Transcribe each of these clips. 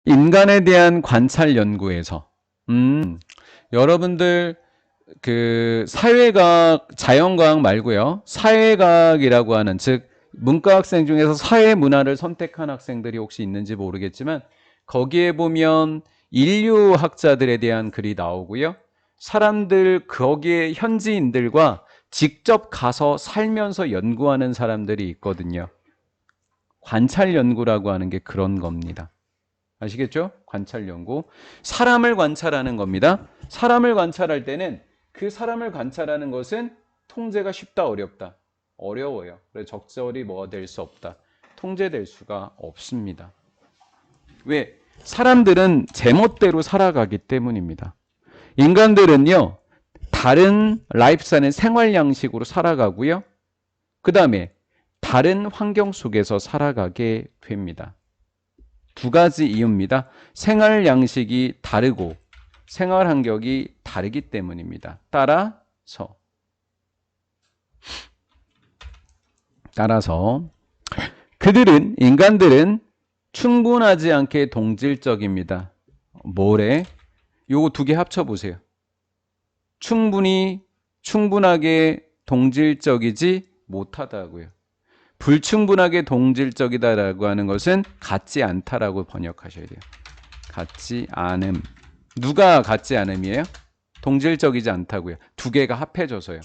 인간에 대한 관찰 연구에서 여러분들 그 사회과학, 자연과학 말고요. 사회과학이라고 하는 즉 문과 학생 중에서 사회 문화를 선택한 학생들이 혹시 있는지 모르겠지만 거기에 보면 인류학자들에 대한 글이 나오고요. 사람들 거기에 현지인들과 직접 가서 살면서 연구하는 사람들이 있거든요. 관찰 연구라고 하는 게 그런 겁니다. 아시겠죠? 관찰 연구. 사람을 관찰하는 겁니다. 사람을 관찰할 때는 그 사람을 관찰하는 것은 통제가 쉽다, 어렵다. 어려워요. 그래서 적절히 뭐가 될 수 없다. 통제될 수가 없습니다. 왜? 사람들은 제멋대로 살아가기 때문입니다. 인간들은요, 다른 라이프스타일의 생활 양식으로 살아가고요. 그 다음에 다른 환경 속에서 살아가게 됩니다. 두 가지 이유입니다. 생활 양식이 다르고 생활 환경이 다르기 때문입니다. 따라서 그들은 인간들은 충분하지 않게 동질적입니다. 뭐래? 요거 두 개 합쳐 보세요. 충분하게 동질적이지 못하다고요. 불충분하게 동질적이다라고 하는 것은 같지 않다라고 번역하셔야 돼요. 같지 않음. 누가 같지 않음이에요? 동질적이지 않다고요. 두 개가 합해져서요.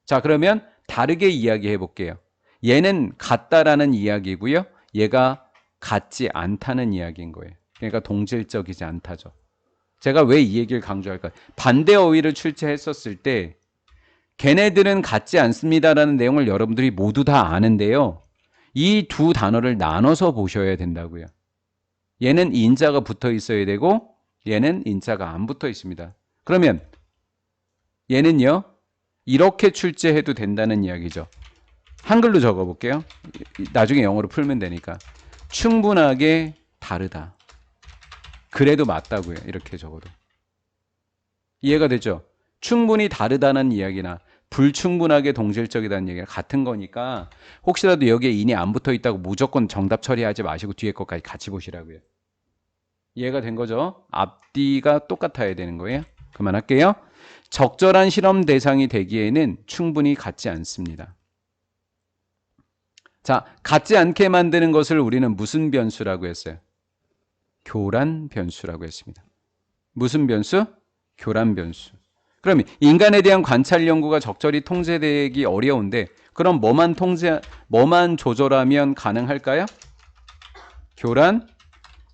자, 그러면 다르게 이야기해 볼게요. 얘는 같다라는 이야기고요. 얘가 같지 않다는 이야기인 거예요. 그러니까 동질적이지 않다죠. 제가 왜 이 얘기를 강조할까요? 반대 어휘를 출제했었을 때 걔네들은 같지 않습니다라는 내용을 여러분들이 모두 다 아는데요. 이 두 단어를 나눠서 보셔야 된다고요. 얘는 인자가 붙어 있어야 되고 얘는 인자가 안 붙어 있습니다. 그러면 얘는요. 이렇게 출제해도 된다는 이야기죠. 한글로 적어볼게요. 나중에 영어로 풀면 되니까. 충분하게 다르다. 그래도 맞다고요. 이렇게 적어도. 이해가 되죠? 충분히 다르다는 이야기나 불충분하게 동질적이라는 얘기가 같은 거니까 혹시라도 여기에 인이 안 붙어 있다고 무조건 정답 처리하지 마시고 뒤에 것까지 같이 보시라고요. 이해가 된 거죠? 앞뒤가 똑같아야 되는 거예요. 그만할게요. 적절한 실험 대상이 되기에는 충분히 같지 않습니다. 자, 같지 않게 만드는 것을 우리는 무슨 변수라고 했어요? 교란 변수라고 했습니다. 무슨 변수? 교란 변수. 그럼 인간에 대한 관찰 연구가 적절히 통제되기 어려운데 그럼 뭐만 조절하면 가능할까요? 교란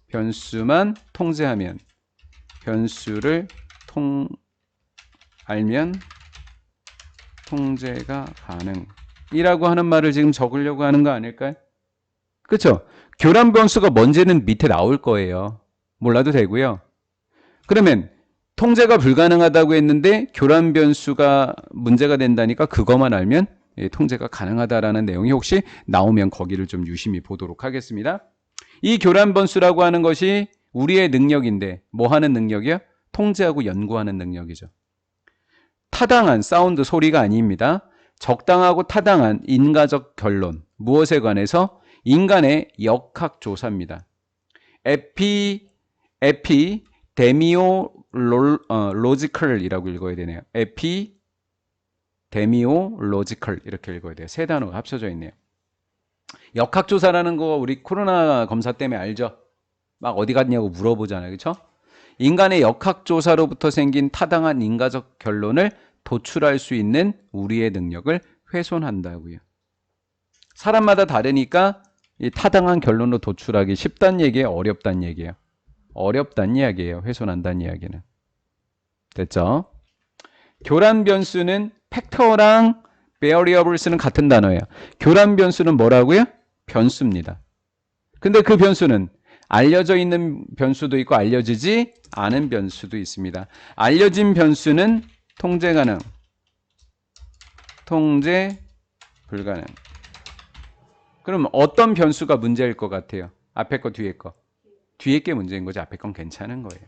변수만 통제하면 변수를 알면 통제가 가능이라고 하는 말을 지금 적으려고 하는 거 아닐까요? 그렇죠? 교란 변수가 뭔지는 밑에 나올 거예요. 몰라도 되고요. 그러면 통제가 불가능하다고 했는데 교란 변수가 문제가 된다니까 그것만 알면 통제가 가능하다라는 내용이 혹시 나오면 거기를 좀 유심히 보도록 하겠습니다. 이 교란 변수라고 하는 것이 우리의 능력인데 뭐 하는 능력이요? 통제하고 연구하는 능력이죠. 타당한 사운드 소리가 아닙니다. 적당하고 타당한 인과적 결론 무엇에 관해서? 인간의 역학 조사입니다. 에피데미올로지컬이라고 읽어야 되네요. 에피데미올로지컬 이렇게 읽어야 돼요. 세 단어가 합쳐져 있네요. 역학조사라는 거 우리 코로나 검사 때문에 알죠? 막 어디 갔냐고 물어보잖아요. 그렇죠? 인간의 역학조사로부터 생긴 타당한 인과적 결론을 도출할 수 있는 우리의 능력을 훼손한다고요. 사람마다 다르니까 이 타당한 결론으로 도출하기 쉽다는 얘기예요? 어렵다는 얘기예요? 어렵다는 이야기예요. 훼손한다는 이야기는. 됐죠? 교란 변수는 팩터랑 variables는 같은 단어예요. 교란 변수는 뭐라고요? 변수입니다. 근데 그 변수는 알려져 있는 변수도 있고 알려지지 않은 변수도 있습니다. 알려진 변수는 통제 가능, 통제 불가능. 그럼 어떤 변수가 문제일 것 같아요? 앞에 거, 뒤에 거. 뒤에 게 문제인 거지 앞에 건 괜찮은 거예요.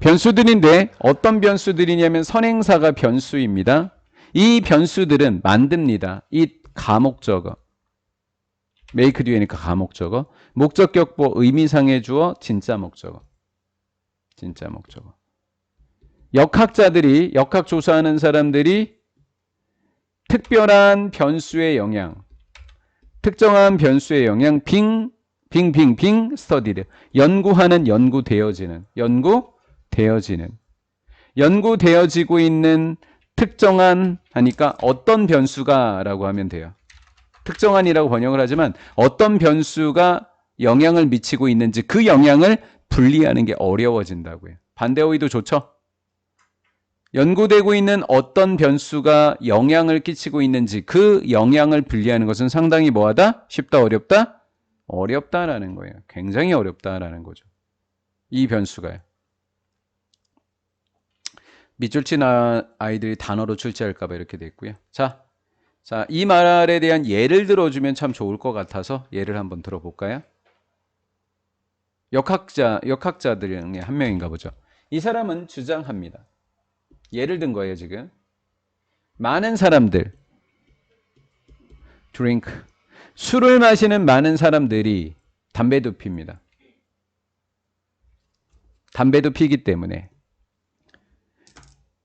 변수들인데 어떤 변수들이냐면 선행사가 변수입니다. 이 변수들은 만듭니다. 이 가목적어. make 뒤에니까 가목적어. 목적격보 의미상의 주어 진짜 목적어. 진짜 목적어. 역학자들이 역학 조사하는 사람들이 특별한 변수의 영향, 특정한 변수의 영향 빙 스터디드 연구되어지고 있는 특정한 하니까 어떤 변수가 라고 하면 돼요. 특정한이라고 번역을 하지만 어떤 변수가 영향을 미치고 있는지 그 영향을 분리하는 게 어려워진다고요. 반대어휘도 좋죠? 연구되고 있는 어떤 변수가 영향을 끼치고 있는지 그 영향을 분리하는 것은 상당히 뭐하다? 쉽다, 어렵다? 어렵다라는 거예요. 굉장히 어렵다라는 거죠. 이 변수가요. 밑줄 친 아이들이 단어로 출제할까 봐 이렇게 돼 있고요. 자, 이 말에 대한 예를 들어주면 참 좋을 것 같아서 예를 한번 들어볼까요? 역학자들 중에 한 명인가 보죠. 이 사람은 주장합니다. 예를 든 거예요, 지금. 많은 사람들, drink. 술을 마시는 많은 사람들이 담배도 핍니다. 담배도 피기 때문에.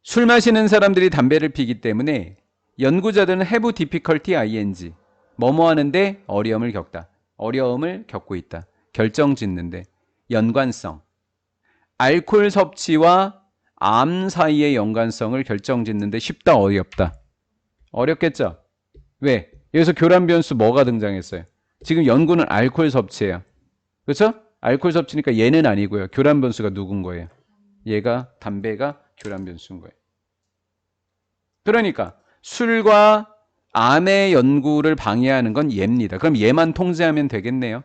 술 마시는 사람들이 담배를 피기 때문에 연구자들은 have difficulty ing. 뭐뭐 하는데 어려움을 겪다. 어려움을 겪고 있다. 결정 짓는데. 연관성. 알코올 섭취와 암 사이의 연관성을 결정짓는데 쉽다, 어렵다? 어렵겠죠? 왜? 여기서 교란 변수 뭐가 등장했어요? 지금 연구는 알코올 섭취예요. 그렇죠? 알코올 섭취니까 얘는 아니고요. 교란 변수가 누군 거예요? 얘가 담배가 교란 변수인 거예요. 그러니까 술과 암의 연구를 방해하는 건 얘입니다. 그럼 얘만 통제하면 되겠네요.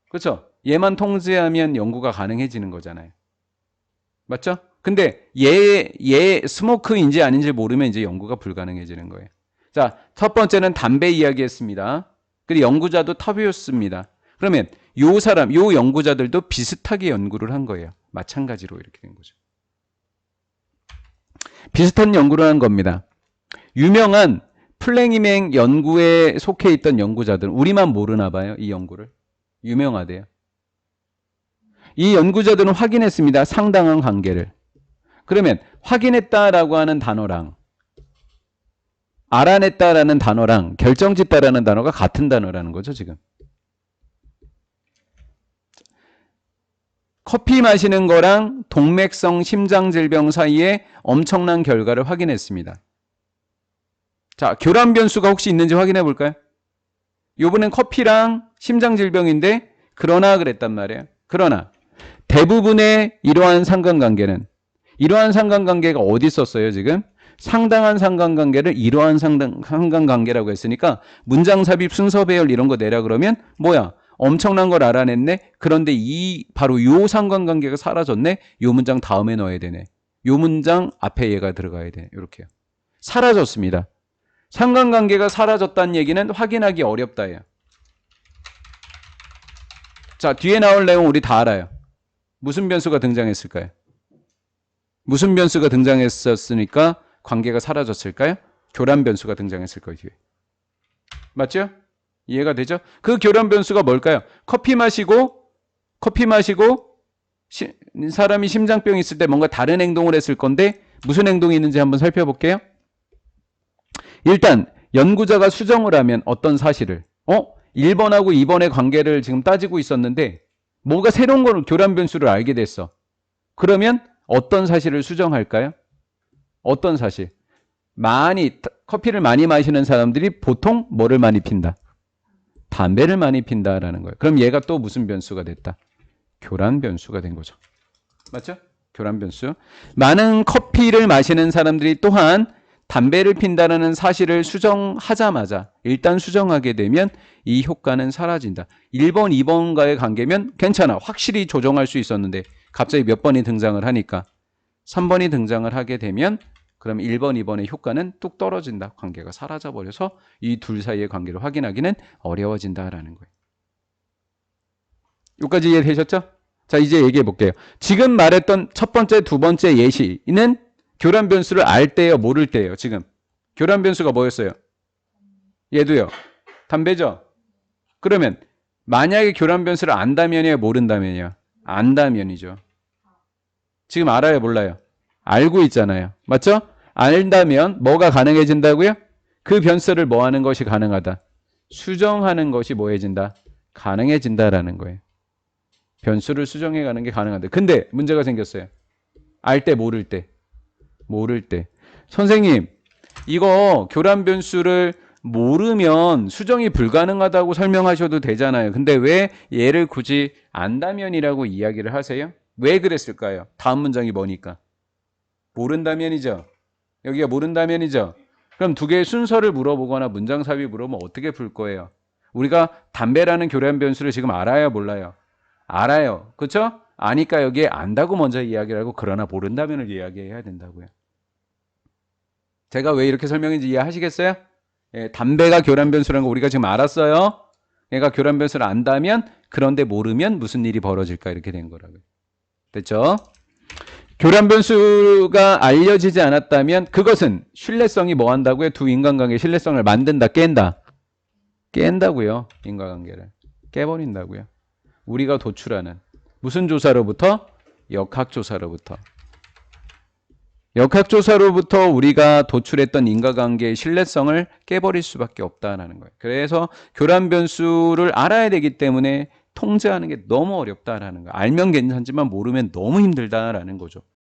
그렇죠? 얘만 통제하면 연구가 가능해지는 거잖아요. 맞죠? 근데 얘 스모크인지 아닌지 모르면 이제 연구가 불가능해지는 거예요. 자, 첫 번째는 담배 이야기했습니다. 그리고 연구자도 터비우스입니다. 그러면 요 연구자들도 비슷하게 연구를 한 거예요. 마찬가지로 이렇게 된 거죠. 비슷한 연구를 한 겁니다. 유명한 플랭이맹 연구에 속해 있던 연구자들, 우리만 모르나 봐요. 이 연구를. 유명하대요. 이 연구자들은 확인했습니다. 상당한 관계를. 그러면 확인했다라고 하는 단어랑 알아냈다라는 단어랑 결정짓다라는 단어가 같은 단어라는 거죠, 지금. 커피 마시는 거랑 동맥성 심장질병 사이에 엄청난 결과를 확인했습니다. 자, 교란 변수가 혹시 있는지 확인해 볼까요? 요번엔 커피랑 심장질병인데 그러나 그랬단 말이에요. 그러나 대부분의 이러한 상관관계가 어디 있었어요, 지금? 상당한 상관관계를 이러한 상관관계라고 했으니까 문장 삽입, 순서 배열 이런 거 내라 그러면 뭐야? 엄청난 걸 알아냈네. 그런데 바로 요 상관관계가 사라졌네. 요 문장 다음에 넣어야 되네. 요 문장 앞에 얘가 들어가야 돼. 이렇게요. 사라졌습니다. 상관관계가 사라졌다는 얘기는 확인하기 어렵다예요. 자, 뒤에 나올 내용 우리 다 알아요. 무슨 변수가 등장했을까요? 무슨 변수가 등장했었으니까 관계가 사라졌을까요? 교란 변수가 등장했을 거예요, 뒤에. 맞죠? 이해가 되죠? 그 교란 변수가 뭘까요? 커피 마시고 사람이 심장병이 있을 때 뭔가 다른 행동을 했을 건데 무슨 행동이 있는지 한번 살펴볼게요. 일단 연구자가 수정을 하면 어떤 사실을 1번하고 2번의 관계를 지금 따지고 있었는데 뭔가 새로운 걸 교란 변수를 알게 됐어. 그러면 어떤 사실을 수정할까요? 어떤 사실? 커피를 많이 마시는 사람들이 보통 뭐를 많이 핀다? 담배를 많이 핀다라는 거예요. 그럼 얘가 또 무슨 변수가 됐다? 교란 변수가 된 거죠. 맞죠? 교란 변수. 많은 커피를 마시는 사람들이 또한 담배를 핀다는 사실을 수정하자마자 일단 수정하게 되면 이 효과는 사라진다. 1번, 2번과의 관계면 괜찮아. 확실히 조정할 수 있었는데 갑자기 몇 번이 등장을 하니까 3번이 등장을 하게 되면 그럼 1번, 2번의 효과는 뚝 떨어진다. 관계가 사라져버려서 이 둘 사이의 관계를 확인하기는 어려워진다라는 거예요. 여기까지 이해되셨죠? 자, 이제 얘기해 볼게요. 지금 말했던 첫 번째, 두 번째 예시는 교란 변수를 알 때예요, 모를 때예요, 지금. 교란 변수가 뭐였어요? 얘도요. 담배죠? 그러면 만약에 교란 변수를 안다면이야, 모른다면이야? 안다면이죠. 지금 알아요, 몰라요? 알고 있잖아요. 맞죠? 알다면 뭐가 가능해진다고요? 그 변수를 뭐 하는 것이 가능하다? 수정하는 것이 뭐 해진다? 가능해진다라는 거예요. 변수를 수정해 가는 게 가능하다. 근데 문제가 생겼어요. 알 때, 모를 때. 모를 때. 선생님, 이거 교란 변수를 모르면 수정이 불가능하다고 설명하셔도 되잖아요. 근데 왜 얘를 굳이 안다면이라고 이야기를 하세요? 왜 그랬을까요? 다음 문장이 뭐니까? 모른다면이죠. 여기가 모른다면이죠. 그럼 두 개의 순서를 물어보거나 문장 삽입 물어보면 어떻게 풀 거예요? 우리가 담배라는 교란 변수를 지금 알아요, 몰라요? 알아요. 그렇죠? 아니까 여기에 안다고 먼저 이야기를 하고 그러나 모른다면을 이야기해야 된다고요. 제가 왜 이렇게 설명했는지 이해하시겠어요? 예, 담배가 교란 변수라는 거 우리가 지금 알았어요. 얘가 교란 변수를 안다면 그런데 모르면 무슨 일이 벌어질까 이렇게 된 거라고요. 됐죠? 교란 변수가 알려지지 않았다면 그것은 신뢰성이 뭐 한다고요? 두 인간관계의 신뢰성을 만든다, 깬다. 깬다고요. 인과관계를. 깨버린다고요. 우리가 도출하는 무슨 조사로부터? 역학조사로부터. 역학조사로부터 우리가 도출했던 인과관계의 신뢰성을 깨버릴 수밖에 없다는 거예요. 그래서 교란 변수를 알아야 되기 때문에 통제하는 게 너무 어렵다라는 거예요. 알면 괜찮지만 모르면 너무 힘들다라는 거죠.